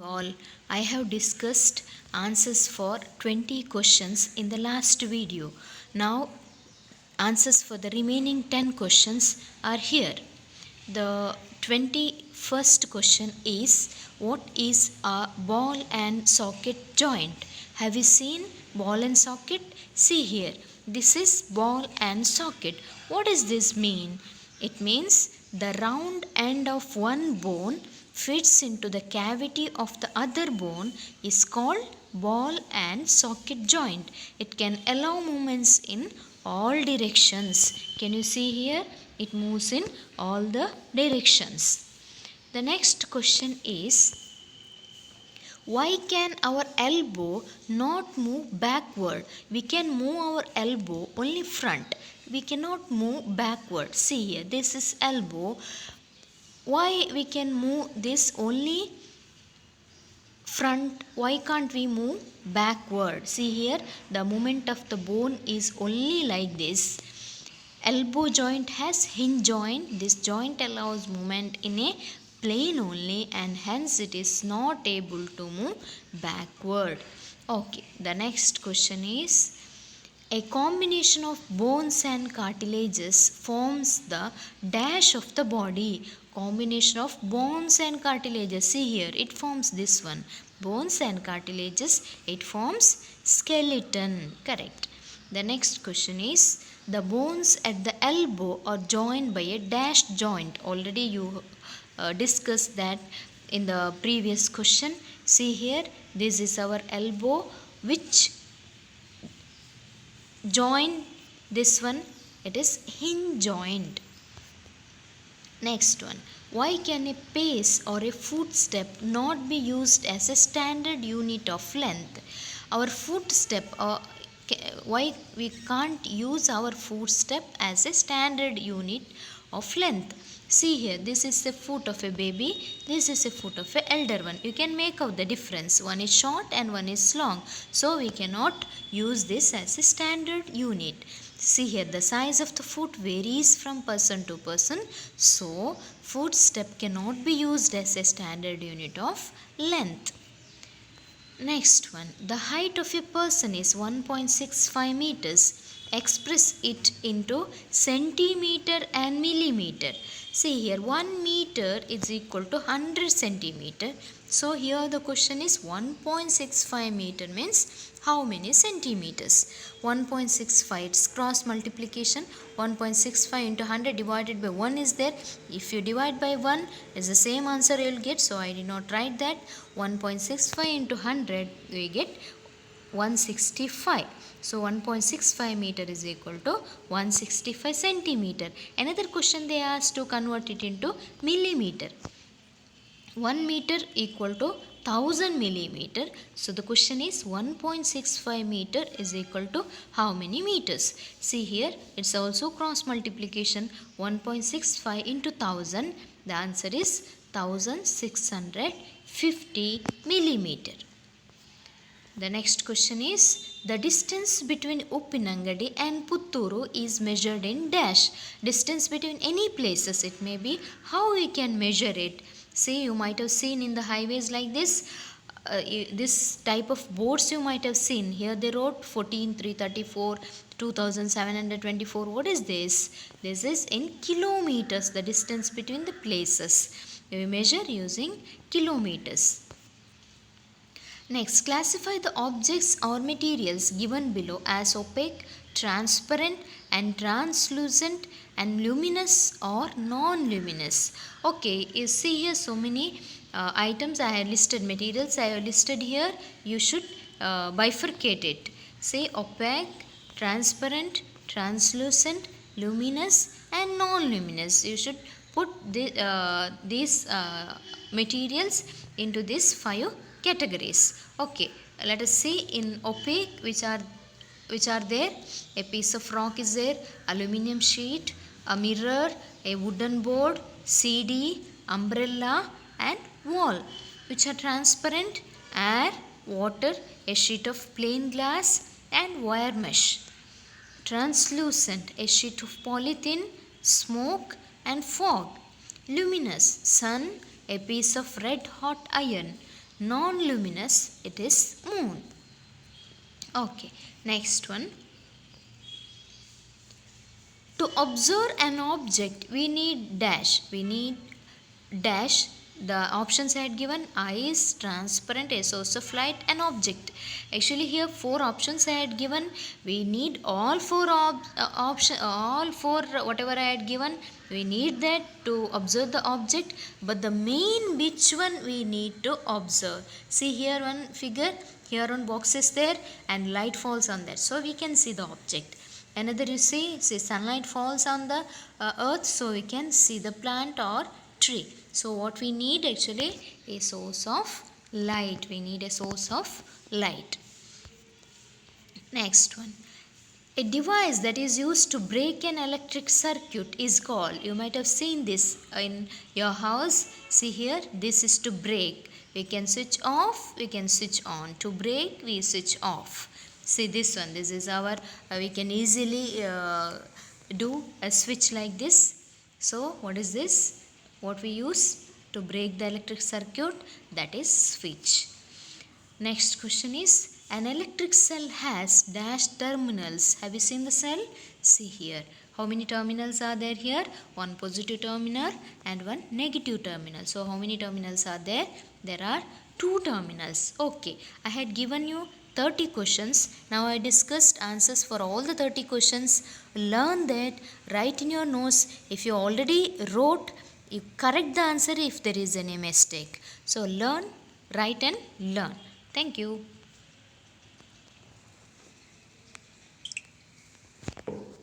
All, I have discussed answers for 20 questions in the last video. Now, answers for the remaining 10 questions are here. The 21st question is, what is a ball and socket joint? Have you seen ball and socket? See here, this is ball and socket. What does this mean? It means the round end of one bone fits into the cavity of the other bone is called ball and socket joint. It can allow movements in all directions. Can you see here? It moves in all the directions. The next question is, why can our elbow not move backward? We can move our elbow only front. We cannot move backward. See here, this is elbow. Why we can move this only front? Why can't we move backward? See here, the movement of the bone is only like this. Elbow joint has hinge joint. This joint allows movement in a plane only, and hence it is not able to move backward. Okay, the next question is, a combination of bones and cartilages forms the dash of the body. Combination of bones and cartilages. See here, it forms this one. Bones and cartilages, it forms skeleton. Correct. The next question is, the bones at the elbow are joined by a dash joint. Already you discussed that in the previous question. See here, this is our elbow. Which joint this one? It is hinge joint. Next one, why can a pace or a footstep not be used as a standard unit of length? Our footstep, why we can't use our footstep as a standard unit of length? See here, this is the foot of a baby, this is a foot of an elder one. You can make out the difference. One is short and one is long. So we cannot use this as a standard unit. See here, the size of the foot varies from person to person. So footstep cannot be used as a standard unit of length. Next one, the height of a person is 1.65 meters. Express it into centimeter and millimeter. See here, 1 meter is equal to 100 centimeter. So here the question is, 1.65 meter means how many centimeters? 1.65, it's cross multiplication. 1.65 into 100 divided by 1 is there. If you divide by 1, it's the same answer you will get. So I did not write that. 1.65 into 100, we get 165. So 1.65 meter is equal to 165 centimeter. Another question they asked to convert it into millimeter. 1 meter equal to 1000 millimeter. So the question is, 1.65 meter is equal to how many meters? See here, it's also cross multiplication. 1.65 into 1000. The answer is 1650 millimeter. The next question is, the distance between Uppinangadi and Putturu is measured in dash. Distance between any places it may be. How we can measure it? See, you might have seen in the highways like this. This type of boards you might have seen. Here they wrote 14334, 2724. What is this? This is in kilometers, the distance between the places. We measure using kilometers. Next, classify the objects or materials given below as opaque, transparent and translucent and luminous or non-luminous. Okay, you see here so many items I have listed, materials I have listed here. You should bifurcate it. Say opaque, transparent, translucent, luminous and non-luminous. You should put these materials into these 5 categories. Okay, let us see in opaque which are there. A piece of rock is there, aluminium sheet, a mirror, a wooden board, CD, umbrella and wall. Which are transparent, air, water, a sheet of plain glass and wire mesh. Translucent, a sheet of polythene, smoke and fog. Luminous, sun, a piece of red hot iron. Non-luminous, it is moon. Okay, next one. To observe an object, we need dash. We need dash. The options I had given: eyes, transparent, a source of light, an object. Actually, here four options I had given. We need all four all four whatever I had given. We need that to observe the object. But the main which one we need to observe? See here one figure. Here one box is there and light falls on that. So we can see the object. Another you see sunlight falls on the earth, so we can see the plant or tree. So what we need actually a source of light. We need a source of light. Next one. A device that is used to break an electric circuit is called, you might have seen this in your house. See here, this is to break. We can switch off, we can switch on. To break, we switch off. See this one, this is our, we can easily do a switch like this. So what is this? What we use to break the electric circuit? That is switch. Next question is, an electric cell has dash terminals. Have you seen the cell? See here. How many terminals are there here? One positive terminal and one negative terminal. So how many terminals are there? There are two terminals. Okay. I had given you 30 questions. Now I discussed answers for all the 30 questions. Learn that. Write in your notes. If you already wrote, you correct the answer if there is any mistake. So learn, write and learn. Thank you.